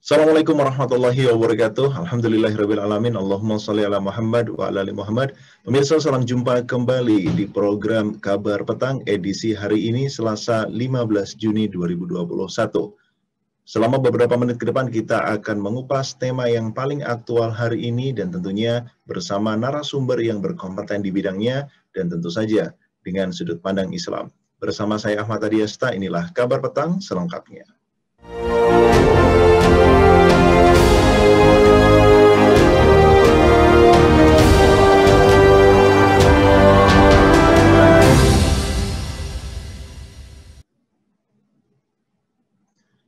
Assalamualaikum warahmatullahi wabarakatuh. Alhamdulillahirabbil alamin. Allahumma shalli ala Muhammad wa ala ali Muhammad. Pemirsa, salam jumpa kembali di program Kabar Petang edisi hari ini Selasa 15 Juni 2021. Selama beberapa menit ke depan kita akan mengupas tema yang paling aktual hari ini dan tentunya bersama narasumber yang berkompeten di bidangnya dan tentu saja dengan sudut pandang Islam. Bersama saya Ahmad Adiasta, inilah Kabar Petang selengkapnya.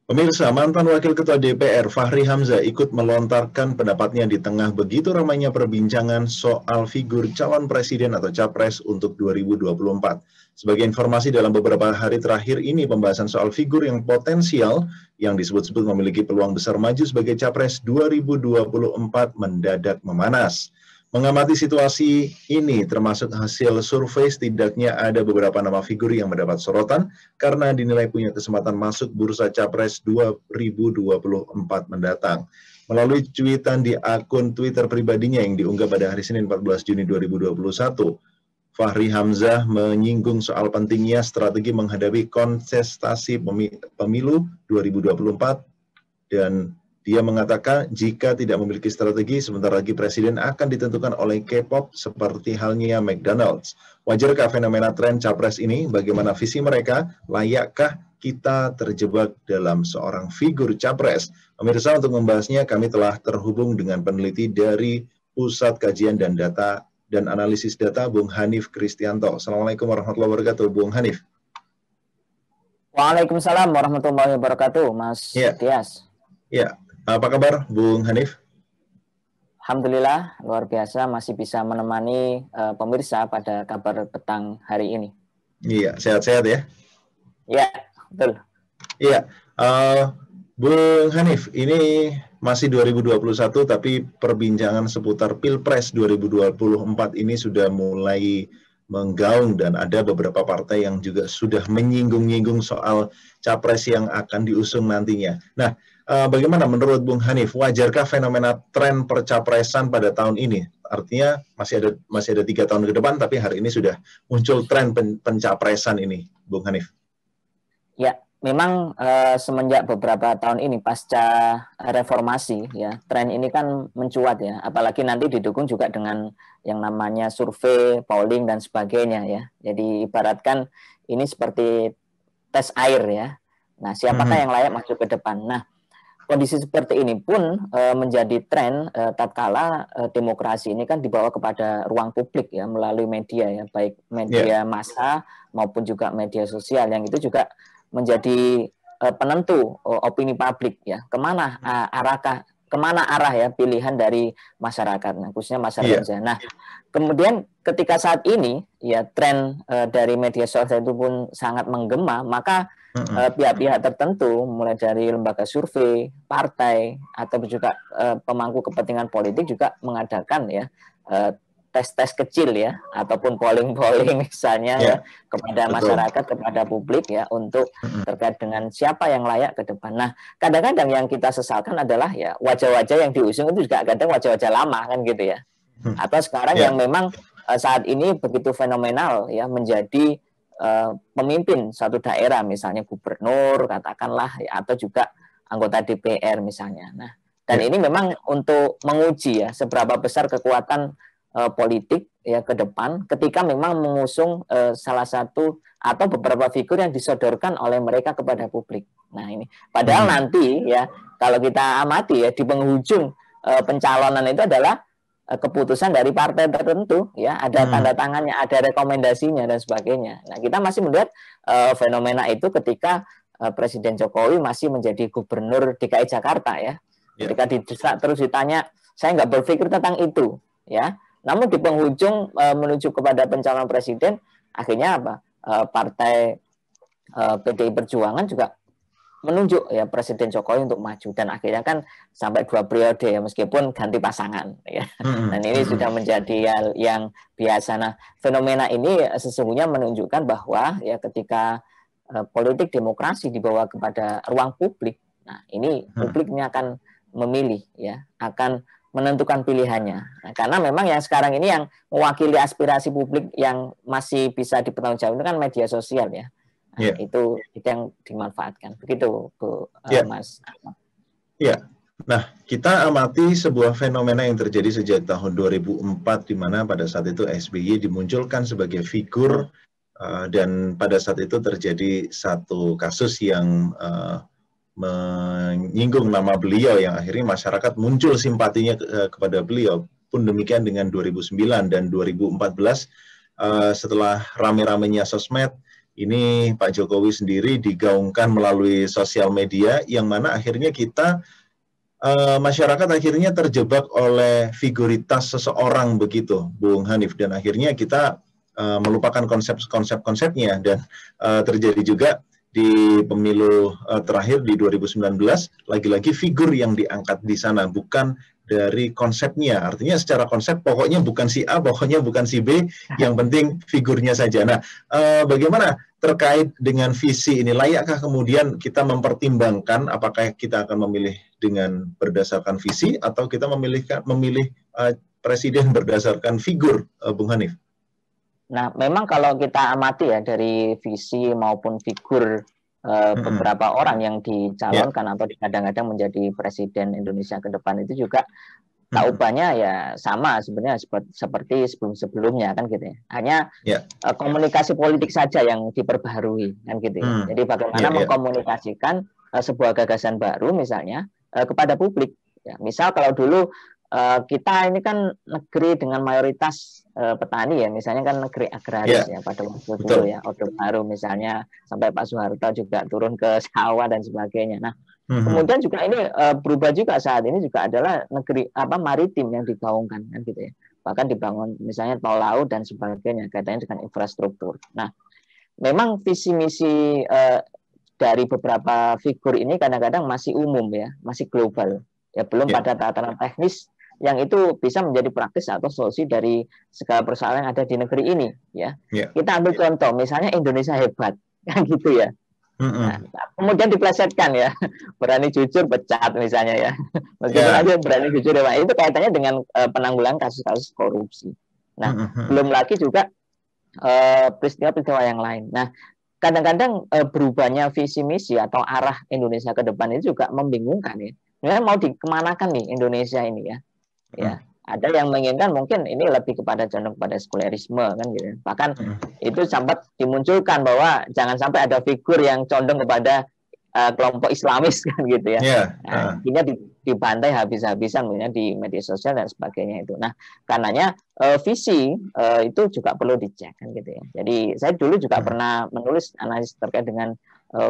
Pemirsa, mantan Wakil Ketua DPR Fachri Hamzah ikut melontarkan pendapatnya di tengah begitu ramainya perbincangan soal figur calon presiden atau capres untuk 2024. Sebagai informasi, dalam beberapa hari terakhir ini pembahasan soal figur yang potensial yang disebut-sebut memiliki peluang besar maju sebagai capres 2024 mendadak memanas. Mengamati situasi ini, termasuk hasil survei, setidaknya ada beberapa nama figur yang mendapat sorotan karena dinilai punya kesempatan masuk bursa capres 2024 mendatang. Melalui cuitan di akun Twitter pribadinya yang diunggah pada hari Senin 14 Juni 2021, Fachri Hamzah menyinggung soal pentingnya strategi menghadapi kontestasi pemilu 2024 dan dia mengatakan jika tidak memiliki strategi, sebentar lagi presiden akan ditentukan oleh K-pop seperti halnya McDonald's. Wajarkah fenomena tren capres ini? Bagaimana visi mereka? Layakkah kita terjebak dalam seorang figur capres? Pemirsa, untuk membahasnya kami telah terhubung dengan peneliti dari Pusat Kajian dan Data dan Analisis Data, Bung Hanif Kristianto. Assalamualaikum warahmatullahi wabarakatuh, Bung Hanif. Waalaikumsalam warahmatullahi wabarakatuh, Mas Tias. Ya. Apa kabar, Bung Hanif? Alhamdulillah, luar biasa masih bisa menemani pemirsa pada kabar petang hari ini. Iya, sehat-sehat ya? Iya, betul. Iya, Bung Hanif, ini masih 2021, tapi perbincangan seputar Pilpres 2024 ini sudah mulai menggaung dan ada beberapa partai yang juga sudah menyinggung-nyinggung soal capres yang akan diusung nantinya. Nah, bagaimana menurut Bung Hanif, wajarkah fenomena tren percapresan pada tahun ini? Artinya masih ada 3 tahun ke depan, tapi hari ini sudah muncul tren pencapresan ini, Bung Hanif. Ya, memang semenjak beberapa tahun ini pasca reformasi, ya tren ini kan mencuat ya, apalagi nanti didukung juga dengan yang namanya survei, polling dan sebagainya ya. Jadi ibaratkan ini seperti tes air ya. Nah, siapakah yang layak masuk ke depan? Nah, kondisi seperti ini pun menjadi tren tatkala demokrasi ini kan dibawa kepada ruang publik ya melalui media ya, baik media massa maupun juga media sosial yang itu juga menjadi penentu opini publik ya, kemana arah ya pilihan dari masyarakat, nah, khususnya masyarakat. Nah, kemudian ketika saat ini ya tren dari media sosial itu pun sangat menggema, maka pihak-pihak tertentu mulai dari lembaga survei, partai atau juga pemangku kepentingan politik juga mengadakan ya tes-tes kecil ya ataupun polling-polling misalnya ya kepada masyarakat, kepada publik ya untuk terkait dengan siapa yang layak ke depan. Nah, kadang-kadang yang kita sesalkan adalah ya wajah-wajah yang diusung itu juga kadang wajah-wajah lama kan gitu ya. Atau sekarang yang memang saat ini begitu fenomenal ya menjadi pemimpin suatu daerah, misalnya gubernur katakanlah ya, atau juga anggota DPR misalnya. Nah, dan ini memang untuk menguji ya seberapa besar kekuatan politik ya ke depan ketika memang mengusung salah satu atau beberapa figur yang disodorkan oleh mereka kepada publik. Nah, ini padahal nanti ya kalau kita amati ya di penghujung pencalonan itu adalah keputusan dari partai tertentu ya, ada tanda tangannya, ada rekomendasinya dan sebagainya. Nah, kita masih melihat fenomena itu ketika Presiden Jokowi masih menjadi gubernur DKI Jakarta ya. Ketika didesak terus ditanya, saya nggak berpikir tentang itu ya. Namun di penghujung menuju kepada pencalonan presiden, akhirnya apa? Partai PDI Perjuangan juga menunjuk ya Presiden Jokowi untuk maju, dan akhirnya kan sampai 2 periode ya meskipun ganti pasangan ya. Dan ini sudah menjadi hal yang biasa. Nah, fenomena ini sesungguhnya menunjukkan bahwa ya ketika politik demokrasi dibawa kepada ruang publik, Nah, ini publiknya akan memilih ya, akan menentukan pilihannya. Nah, karena memang yang sekarang ini yang mewakili aspirasi publik yang masih bisa dipertanggungjawabkan itu kan media sosial ya. Nah, itu yang dimanfaatkan. Begitu, Bu Mas Ahmad. Ya. Nah, kita amati sebuah fenomena yang terjadi sejak tahun 2004 di mana pada saat itu SBY dimunculkan sebagai figur dan pada saat itu terjadi satu kasus yang menyinggung nama beliau yang akhirnya masyarakat muncul simpatinya kepada beliau. Pun demikian dengan 2009 dan 2014 setelah rame-ramenya sosmed, ini Pak Jokowi sendiri digaungkan melalui sosial media yang mana akhirnya kita masyarakat akhirnya terjebak oleh figuritas seseorang begitu, Bung Hanif, dan akhirnya kita melupakan konsepnya dan terjadi juga di pemilu terakhir di 2019 lagi-lagi figur yang diangkat di sana bukan dari konsepnya, artinya secara konsep pokoknya bukan si A, pokoknya bukan si B, yang penting figurnya saja. Nah, bagaimana terkait dengan visi ini, layakkah kemudian kita mempertimbangkan apakah kita akan memilih dengan berdasarkan visi atau kita memilih presiden berdasarkan figur, Bung Hanif? Nah, memang kalau kita amati ya dari visi maupun figur beberapa orang yang dicalonkan atau kadang-kadang menjadi presiden Indonesia ke depan itu juga taubahnya ya sama sebenarnya seperti sebelum-sebelumnya kan gitu ya. Hanya komunikasi politik saja yang diperbaharui kan gitu ya. Jadi bagaimana mengkomunikasikan sebuah gagasan baru misalnya kepada publik. Ya, misal kalau dulu kita ini kan negeri dengan mayoritas petani ya, misalnya kan negeri agraris ya pada waktu dulu ya, Orde Baru misalnya sampai Pak Soeharto juga turun ke sawah dan sebagainya. Nah, kemudian juga ini berubah juga saat ini juga adalah negeri maritim yang digaungkan kan gitu ya. Bahkan dibangun misalnya tol laut dan sebagainya kaitannya dengan infrastruktur. Nah, memang visi misi dari beberapa figur ini kadang-kadang masih umum ya, masih global. Ya belum pada tataran teknis yang itu bisa menjadi praktis atau solusi dari segala persoalan yang ada di negeri ini ya. Kita ambil contoh misalnya Indonesia hebat kan gitu ya. Nah, kemudian diplesetkan ya, berani jujur pecat misalnya ya. Meskipun aja berani jujur ya, itu kaitannya dengan penanggulangan kasus-kasus korupsi. Nah, belum lagi juga peristiwa-peristiwa yang lain. Nah, kadang-kadang berubahnya visi misi atau arah Indonesia ke depan itu juga membingungkan ya. Sebenarnya mau dikemanakan nih Indonesia ini ya? Ya, ada yang menginginkan mungkin ini lebih condong kepada sekulerisme kan gitu. Bahkan itu sempat dimunculkan bahwa jangan sampai ada figur yang condong kepada kelompok Islamis kan gitu ya. Akhirnya dibantai habis-habisan di media sosial dan sebagainya itu. Nah, karenanya visi itu juga perlu dicek kan gitu ya. Jadi saya dulu juga pernah menulis analisis terkait dengan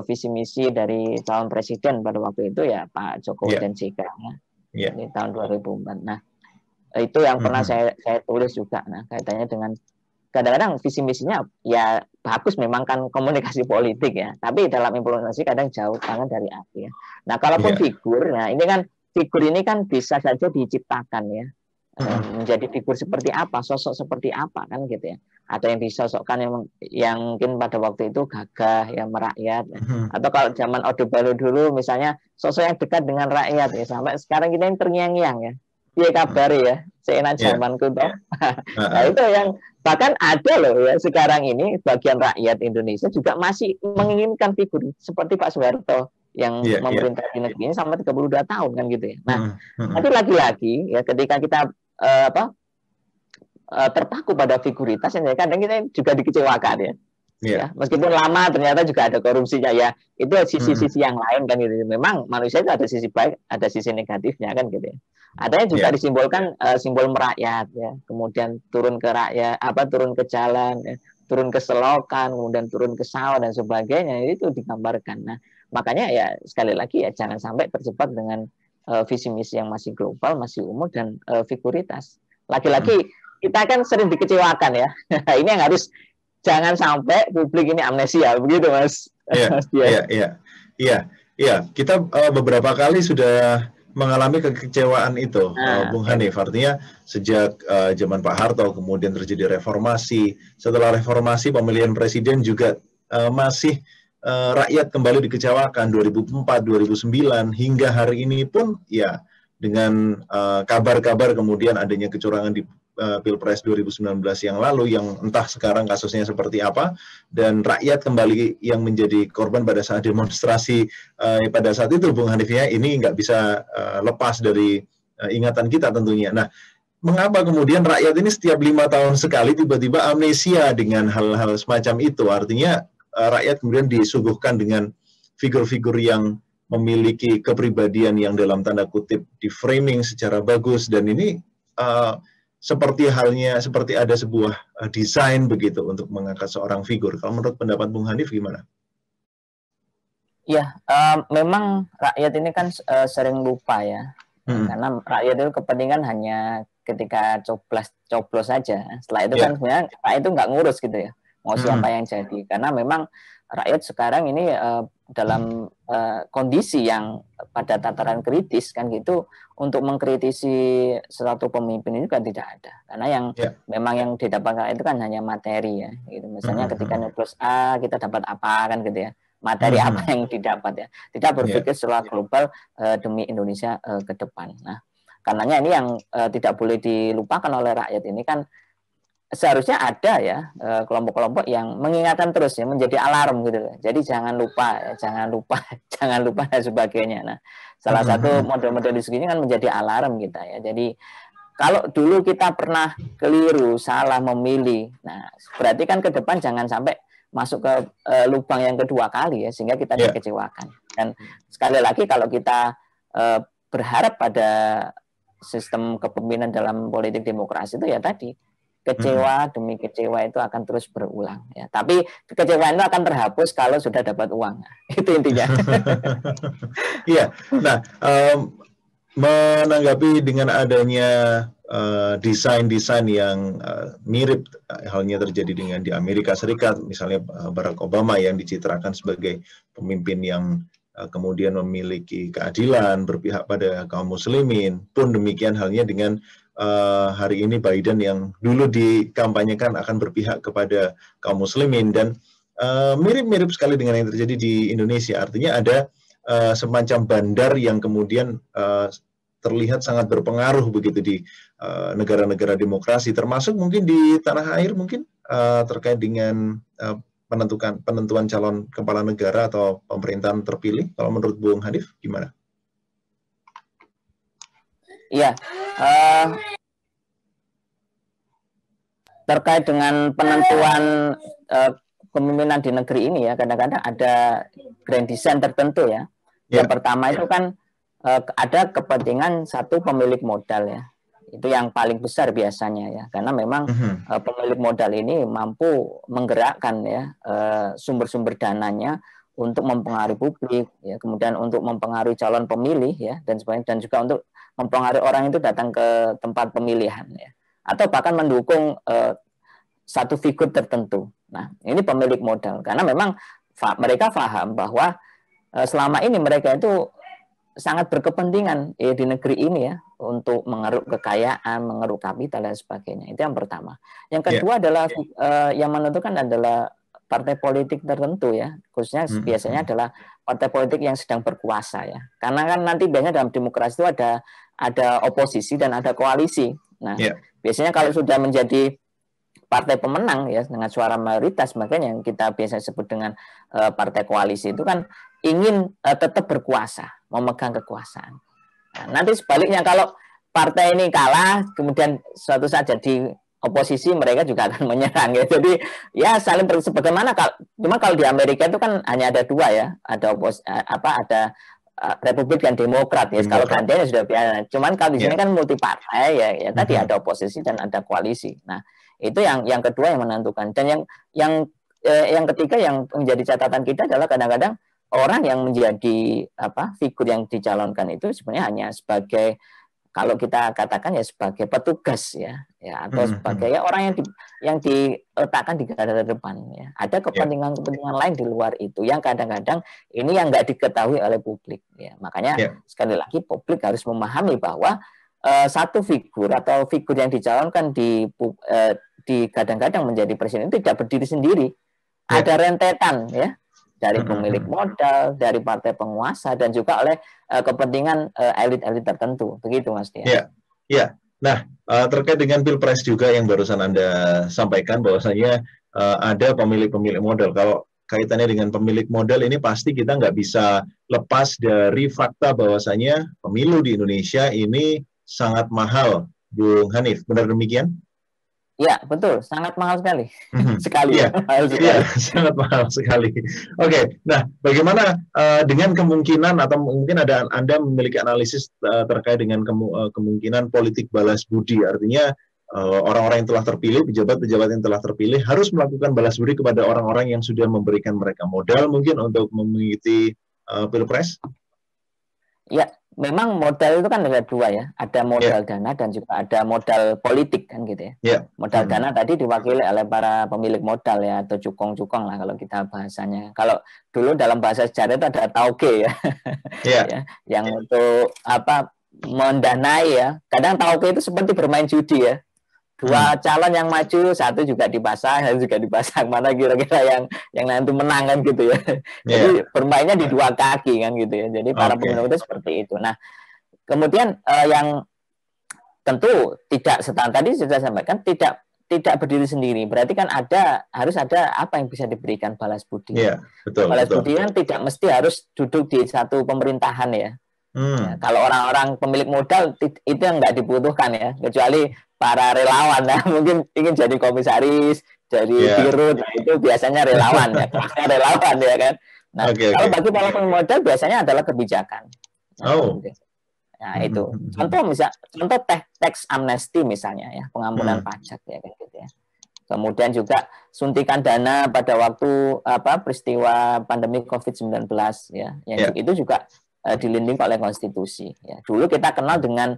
visi misi dari calon presiden pada waktu itu ya Pak Jokowi dan JK ya. Di tahun 2004. Nah, itu yang pernah saya tulis juga. Nah, kaitannya dengan kadang-kadang visi misinya ya bagus memang kan komunikasi politik ya, tapi dalam implementasi kadang jauh banget dari api ya. Nah, kalaupun figur, nah ini kan figur ini kan bisa saja diciptakan ya. Menjadi figur seperti apa, sosok seperti apa kan gitu ya. Atau yang disosokkan yang mungkin pada waktu itu gagah ya merakyat ya. Atau kalau zaman Orde Baru dulu misalnya sosok yang dekat dengan rakyat ya, sampai sekarang kita yang terngiang-ngiang ya. Iya kabar ya, seenak zamanku toh. Nah, itu yang bahkan ada loh ya sekarang ini bagian rakyat Indonesia juga masih menginginkan figur seperti Pak Soeharto yang memerintah di negeri ini sampai 32 tahun kan gitu ya. Nah, tapi lagi-lagi ya ketika kita terpaku pada figuritas yang kadang kita juga dikecewakan ya. Ya, meskipun lama ternyata juga ada korupsinya ya. Itu sisi-sisi yang lain kan gitu. Memang manusia itu ada sisi baik, ada sisi negatifnya kan gitu ya. Adanya juga disimbolkan simbol merakyat ya. Kemudian turun ke rakyat, turun ke jalan, ya. Turun ke selokan, kemudian turun ke sawah dan sebagainya itu digambarkan. Nah, makanya ya sekali lagi ya jangan sampai terjebak dengan visi misi yang masih global, masih umum dan figuritas. Lagi-lagi kita kan sering dikecewakan ya. Ini yang harus jangan sampai publik ini amnesia, begitu Mas. Iya. Kita beberapa kali sudah mengalami kekecewaan itu, Bung Hanif. Artinya sejak zaman Pak Harto, kemudian terjadi reformasi. Setelah reformasi, pemilihan presiden juga masih rakyat kembali dikecewakan 2004, 2009 hingga hari ini pun ya dengan kabar-kabar kemudian adanya kecurangan di Pilpres 2019 yang lalu yang entah sekarang kasusnya seperti apa, dan rakyat kembali yang menjadi korban pada saat demonstrasi pada saat itu, Bung Hanif, ya, ini nggak bisa lepas dari ingatan kita tentunya. Nah, mengapa kemudian rakyat ini setiap 5 tahun sekali tiba-tiba amnesia dengan hal-hal semacam itu? Artinya rakyat kemudian disuguhkan dengan figur-figur yang memiliki kepribadian yang dalam tanda kutip di framing secara bagus, dan ini seperti ada sebuah desain begitu untuk mengangkat seorang figur. Kalau menurut pendapat Bung Hanif gimana? Ya, memang rakyat ini kan sering lupa ya, karena rakyat itu kepentingan hanya ketika coblos saja. Setelah itu kan sebenarnya rakyat itu nggak ngurus gitu ya, mau siapa yang jadi. Karena memang rakyat sekarang ini dalam kondisi yang pada tataran kritis kan gitu, untuk mengkritisi suatu pemimpin itu kan tidak ada, karena yang memang yang didapatkan itu kan hanya materi ya gitu. Misalnya ketika nyoblos A kita dapat apa kan gitu ya, materi apa yang didapat ya, tidak berpikir secara global demi Indonesia ke depan. Nah, karenanya ini yang tidak boleh dilupakan oleh rakyat ini kan, seharusnya ada ya kelompok-kelompok yang mengingatkan terus ya, menjadi alarm gitu. Jadi jangan lupa jangan lupa dan sebagainya. Nah, salah satu model-model diskusi ini kan menjadi alarm kita ya. Jadi kalau dulu kita pernah keliru, salah memilih, nah berarti kan ke depan jangan sampai masuk ke lubang yang kedua kali ya, sehingga kita dikecewakan. Dan sekali lagi kalau kita berharap pada sistem kepemimpinan dalam politik demokrasi itu ya tadi, kecewa demi kecewa itu akan terus berulang ya. Tapi kekecewaan itu akan terhapus kalau sudah dapat uang. Itu intinya. Iya. Nah, menanggapi dengan adanya desain-desain yang mirip halnya terjadi dengan di Amerika Serikat, misalnya Barack Obama yang dicitrakan sebagai pemimpin yang kemudian memiliki keadilan, berpihak pada kaum muslimin, pun demikian halnya dengan hari ini Biden yang dulu dikampanyekan akan berpihak kepada kaum muslimin, dan mirip-mirip sekali dengan yang terjadi di Indonesia. Artinya ada semacam bandar yang kemudian terlihat sangat berpengaruh begitu di negara-negara demokrasi, termasuk mungkin di tanah air mungkin terkait dengan penentuan calon kepala negara atau pemerintahan terpilih. Kalau menurut Bung Hanif gimana? Iya, terkait dengan penentuan kepemimpinan di negeri ini ya, kadang-kadang ada grand design tertentu ya. Yang pertama itu kan ada kepentingan satu pemilik modal ya, itu yang paling besar biasanya ya, karena memang pemilik modal ini mampu menggerakkan ya sumber-sumber dananya untuk mempengaruhi publik ya, kemudian untuk mempengaruhi calon pemilih ya, dan sebagainya, dan juga untuk mempengaruhi orang itu datang ke tempat pemilihan ya, atau bahkan mendukung satu figur tertentu. Nah, ini pemilik modal, karena memang mereka paham bahwa selama ini mereka itu sangat berkepentingan di negeri ini ya, untuk mengeruk kekayaan, mengeruk kapital dan sebagainya. Itu yang pertama. Yang kedua adalah yang menentukan adalah partai politik tertentu ya, khususnya biasanya adalah partai politik yang sedang berkuasa ya. Karena kan nanti biasanya dalam demokrasi itu ada oposisi dan ada koalisi. Nah, biasanya kalau sudah menjadi partai pemenang ya dengan suara mayoritas, makanya yang kita biasa sebut dengan partai koalisi itu kan ingin tetap berkuasa, memegang kekuasaan. Nah, nanti sebaliknya kalau partai ini kalah, kemudian suatu saat jadi oposisi, mereka juga akan menyerang ya. Jadi ya saling sebagaimana cuma kalau di Amerika itu kan hanya ada dua ya, ada ada Republik dan Demokrat ya. Kalau gantiannya sudah biasa. Cuman kalau di sini kan multi partai ya, tadi ada oposisi dan ada koalisi. Nah, itu yang kedua yang menentukan. Dan yang ketiga yang menjadi catatan kita adalah kadang-kadang orang yang menjadi figur yang dicalonkan itu sebenarnya hanya sebagai, kalau kita katakan ya sebagai petugas ya atau sebagai orang yang diletakkan di garda depan ya. Ada kepentingan-kepentingan lain di luar itu yang kadang-kadang ini yang nggak diketahui oleh publik ya. Makanya sekali lagi publik harus memahami bahwa satu figur atau figur yang dicalonkan di kadang-kadang menjadi presiden itu tidak berdiri sendiri. Ada rentetan ya. dari pemilik modal, dari partai penguasa, dan juga oleh kepentingan elit-elit tertentu. Begitu, Mas Tias. Ya, ya. Nah, terkait dengan Pilpres juga yang barusan Anda sampaikan bahwasanya ada pemilik-pemilik modal. Kalau kaitannya dengan pemilik modal ini pasti kita nggak bisa lepas dari fakta bahwasanya pemilu di Indonesia ini sangat mahal, Bung Hanif. Benar demikian? Ya, betul. Sangat mahal sekali. Sekali Iya, ya, mahal sekali. iya, sangat mahal sekali. Oke, nah bagaimana dengan kemungkinan atau mungkin ada Anda memiliki analisis terkait dengan kemungkinan politik balas budi, artinya orang-orang yang telah terpilih, pejabat-pejabat yang telah terpilih harus melakukan balas budi kepada orang-orang yang sudah memberikan mereka modal mungkin untuk mengikuti Pilpres? Ya, memang modal itu kan ada dua ya. Ada modal dana dan juga ada modal politik kan gitu ya. Modal dana tadi diwakili oleh para pemilik modal ya, atau cukong-cukong lah kalau kita bahasanya. Kalau dulu dalam bahasa sejarah itu ada tauke ya. Ya, yang untuk apa mendanai ya. Kadang tauke itu seperti bermain judi ya. Dua calon yang maju, satu juga dipasang, satu juga dipasang, mana kira-kira yang nanti menang kan gitu ya. Jadi bermainnya di dua kaki kan gitu ya. Jadi para pemilik itu seperti itu. Nah, kemudian yang tentu tidak setara tadi sudah sampaikan, tidak berdiri sendiri. Berarti kan harus ada apa yang bisa diberikan balas budi. Balas budi kan tidak mesti harus duduk di satu pemerintahan ya. Ya, kalau orang-orang pemilik modal itu yang nggak dibutuhkan ya, kecuali para relawan ya, mungkin ingin jadi komisaris, jadi dirut, nah, itu biasanya relawan ya, relawan ya kan. Nah, kalau bagi para pemilik modal biasanya adalah kebijakan. Nah, itu contoh tax amnesty misalnya ya, pengampunan pajak ya kayak gitu ya. Kemudian juga suntikan dana pada waktu peristiwa pandemi COVID-19 ya, yang itu juga dilindungi oleh konstitusi ya. Dulu kita kenal dengan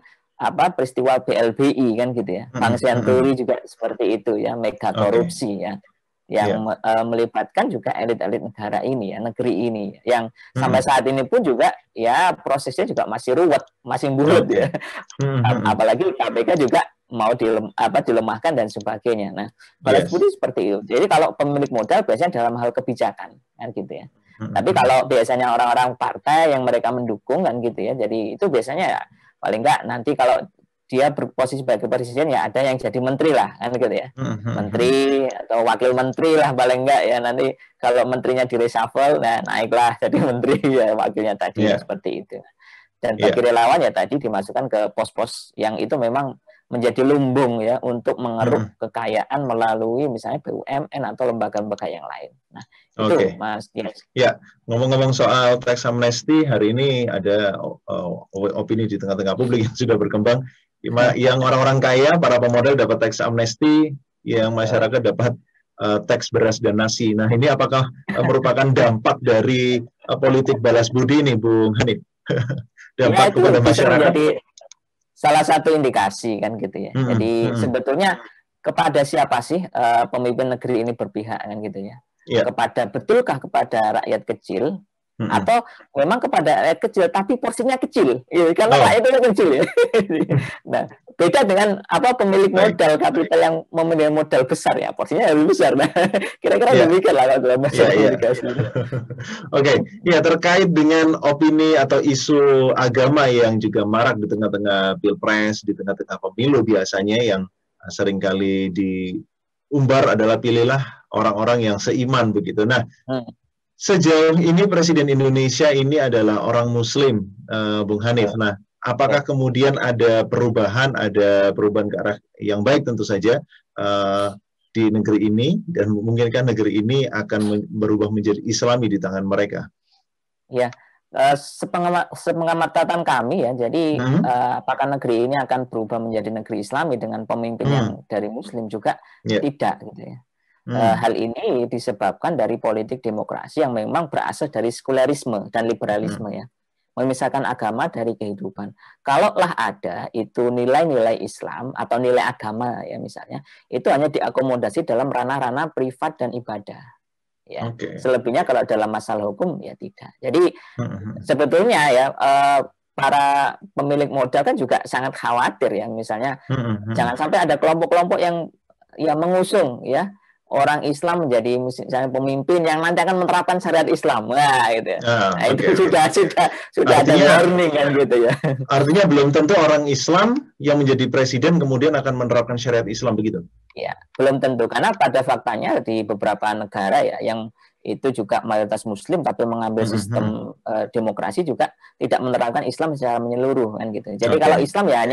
peristiwa BLBI kan gitu ya. Bank Senturi juga seperti itu ya, mega korupsi ya, yang melibatkan juga elit-elit negara ini ya, negeri ini yang sampai saat ini pun juga ya prosesnya juga masih ruwet, masih bulat ya. Apalagi KPK juga mau dilemahkan dan sebagainya. Nah, balas budi seperti itu. Jadi kalau pemilik modal biasanya dalam hal kebijakan kan gitu ya. Tapi kalau biasanya orang-orang partai yang mereka mendukung kan gitu ya, jadi itu biasanya ya paling enggak nanti kalau dia berposisi sebagai presiden ya ada yang jadi menteri lah kan gitu ya, menteri atau wakil menteri lah paling enggak ya, nanti kalau menterinya di reshuffle nah naiklah jadi menteri ya wakilnya tadi seperti itu. Dan bagi relawan ya tadi dimasukkan ke pos-pos yang itu memang menjadi lumbung ya untuk mengeruk kekayaan melalui misalnya BUMN atau lembaga-lembaga yang lain. Nah, itu Mas Dias. Ya, ngomong-ngomong soal tax amnesty, hari ini ada opini di tengah-tengah publik yang sudah berkembang, yang orang-orang kaya, para pemodal dapat tax amnesty, yang masyarakat dapat teks beras dan nasi. Nah, ini apakah merupakan dampak dari politik balas budi ini, Bung Hanif? Dampak kepada masyarakat? Salah satu indikasi kan gitu ya. Jadi sebetulnya kepada siapa sih pemimpin negeri ini berpihak kan gitu ya. Betulkah kepada rakyat kecil atau memang kepada rakyat kecil tapi porsinya kecil. Karena rakyat itu kecil ya. Nah, beda dengan pemilik modal kapital yang memiliki modal besar ya, porsinya lebih besar. Nah, kira-kira demikian lah kalau masalah komunikasi. Ya terkait dengan opini atau isu agama yang juga marak di tengah-tengah Pilpres, di tengah-tengah pemilu biasanya yang seringkali diumbar adalah pilihlah orang-orang yang seiman begitu. Nah, sejauh ini Presiden Indonesia ini adalah orang Muslim, Bung Hanif. Nah, apakah kemudian ada perubahan ke arah yang baik tentu saja di negeri ini, dan memungkinkan negeri ini akan berubah menjadi Islami di tangan mereka? Ya, sepengamatan kami ya, jadi apakah negeri ini akan berubah menjadi negeri Islami dengan pemimpin yang dari Muslim juga? Tidak gitu ya. Hal ini disebabkan dari politik demokrasi yang memang berasal dari sekulerisme dan liberalisme ya, memisahkan agama dari kehidupan. Kalaulah ada itu nilai-nilai Islam atau nilai agama ya misalnya, itu hanya diakomodasi dalam ranah-ranah privat dan ibadah. Ya, selebihnya kalau dalam masalah hukum ya tidak. Jadi sebetulnya ya para pemilik modal kan juga sangat khawatir ya, misalnya jangan sampai ada kelompok-kelompok yang mengusung ya orang Islam menjadi misalnya pemimpin yang nanti akan menerapkan syariat Islam. Wah, gitu ya. Nah, itu sudah ada warning kan gitu ya. Artinya belum tentu orang Islam yang menjadi presiden kemudian akan menerapkan syariat Islam begitu. Ya, belum tentu karena pada faktanya di beberapa negara ya yang itu juga mayoritas Muslim tapi mengambil sistem demokrasi juga tidak menerapkan Islam secara menyeluruh kan gitu. Jadi kalau Islam ya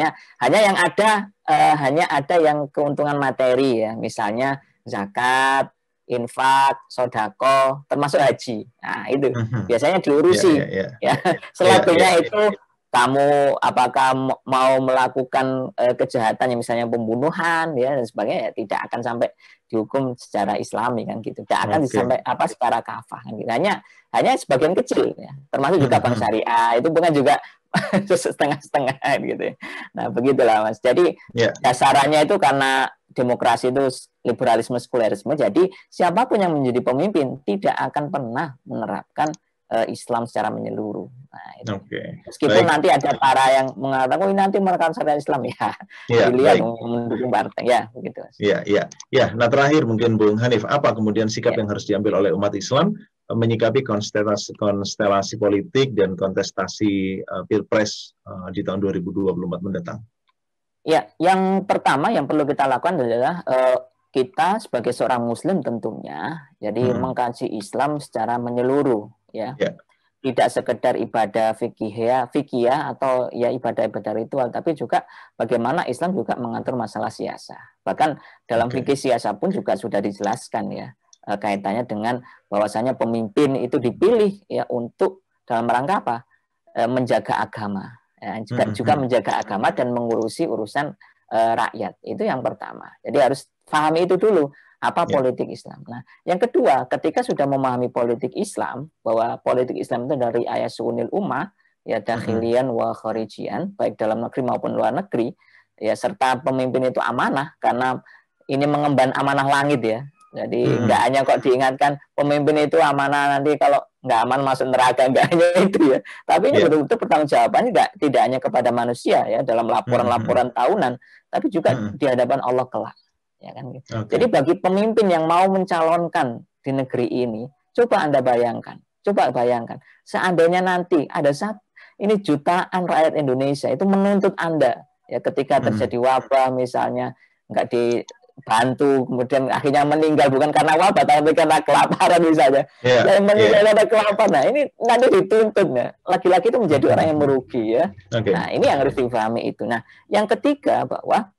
hanya yang ada hanya ada yang keuntungan materi ya, misalnya zakat, infak, sodako, termasuk haji. Nah itu biasanya diurusi ya. Selebihnya itu kamu apakah mau melakukan kejahatan yang misalnya pembunuhan ya dan sebagainya ya, tidak akan sampai dihukum secara Islami kan gitu, tidak akan sampai secara kafah kan gitu. Hanya sebagian kecil ya, termasuk juga bank syariah itu bukan juga setengah-setengah gitu ya. Nah begitulah Mas. Jadi dasarannya itu karena demokrasi itu liberalisme sekulerisme, jadi siapapun yang menjadi pemimpin tidak akan pernah menerapkan Islam secara menyeluruh. Nah, itu. Meskipun nanti ada para yang mengatakan, oh nanti menerapkan syariat Islam ya, dilihat mendukung partai ya, begitu. Ya. Nah terakhir mungkin Bung Hanif, apa kemudian sikap yang harus diambil oleh umat Islam menyikapi konstelasi politik dan kontestasi pilpres di tahun 2024 mendatang? Ya, yang pertama yang perlu kita lakukan adalah kita sebagai seorang Muslim tentunya, jadi mengkaji Islam secara menyeluruh. Ya, tidak sekedar ibadah fikih atau ya ibadah-ibadah ritual, tapi juga bagaimana Islam juga mengatur masalah siasa. Bahkan dalam fikih siasa pun juga sudah dijelaskan ya kaitannya dengan bahwasanya pemimpin itu dipilih ya untuk dalam rangka apa? Menjaga agama, ya, juga menjaga agama dan mengurusi urusan rakyat. Itu yang pertama. Jadi harus pahami itu dulu. Apa politik Islam. Nah, yang kedua, ketika sudah memahami politik Islam, bahwa politik Islam itu dari ayat sunil ummah, ya dakhilian wa kharijian, baik dalam negeri maupun luar negeri, ya serta pemimpin itu amanah, karena ini mengemban amanah langit ya. Jadi nggak hanya kok diingatkan pemimpin itu amanah nanti kalau nggak aman masuk neraka, nggak hanya itu ya. Tapi ini betul-betul pertanggungjawabannya tidak hanya kepada manusia ya dalam laporan-laporan tahunan, tapi juga di hadapan Allah kelak. Ya kan? Jadi bagi pemimpin yang mau mencalonkan di negeri ini, coba Anda bayangkan, seandainya nanti ada ini jutaan rakyat Indonesia itu menuntut Anda ya ketika terjadi wabah misalnya nggak dibantu, kemudian akhirnya meninggal bukan karena wabah tapi karena kelaparan misalnya, yang meninggal karena kelaparan. Nah ini nanti dituntut ya, laki-laki itu menjadi orang yang merugi ya. Nah ini yang harus dipahami itu. Nah yang ketiga bahwa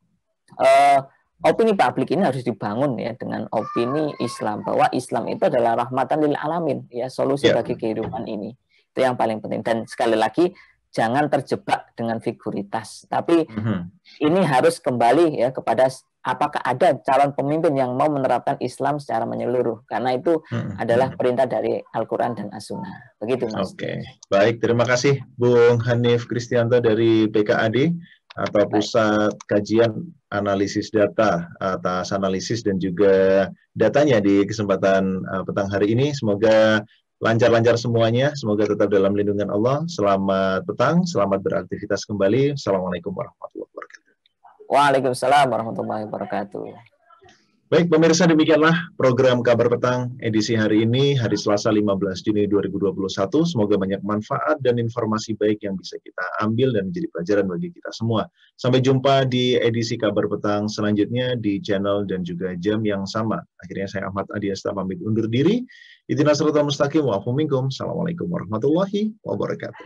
opini publik ini harus dibangun ya dengan opini Islam, bahwa Islam itu adalah rahmatan lil alamin ya, solusi bagi kehidupan ini. Itu yang paling penting. Dan sekali lagi jangan terjebak dengan figuritas, tapi ini harus kembali ya kepada apakah ada calon pemimpin yang mau menerapkan Islam secara menyeluruh, karena itu adalah perintah dari Al-Quran dan As-Sunnah. Begitu Mas. Baik, terima kasih Bung Hanif Kristianto dari PKAD atau Pusat Kajian Analisis Data, atas analisis dan juga datanya di kesempatan petang hari ini. Semoga lancar-lancar semuanya, semoga tetap dalam lindungan Allah. Selamat petang, selamat beraktivitas kembali. Assalamualaikum warahmatullahi wabarakatuh. Waalaikumsalam warahmatullahi wabarakatuh. Baik pemirsa, demikianlah program Kabar Petang edisi hari ini, hari Selasa 15 Juni 2021. Semoga banyak manfaat dan informasi baik yang bisa kita ambil dan menjadi pelajaran bagi kita semua. Sampai jumpa di edisi Kabar Petang selanjutnya di channel dan juga jam yang sama. Akhirnya saya Ahmad Adiasta pamit undur diri. Ihdinas siratal mustaqim wa afu minkum. Assalamualaikum warahmatullahi wabarakatuh.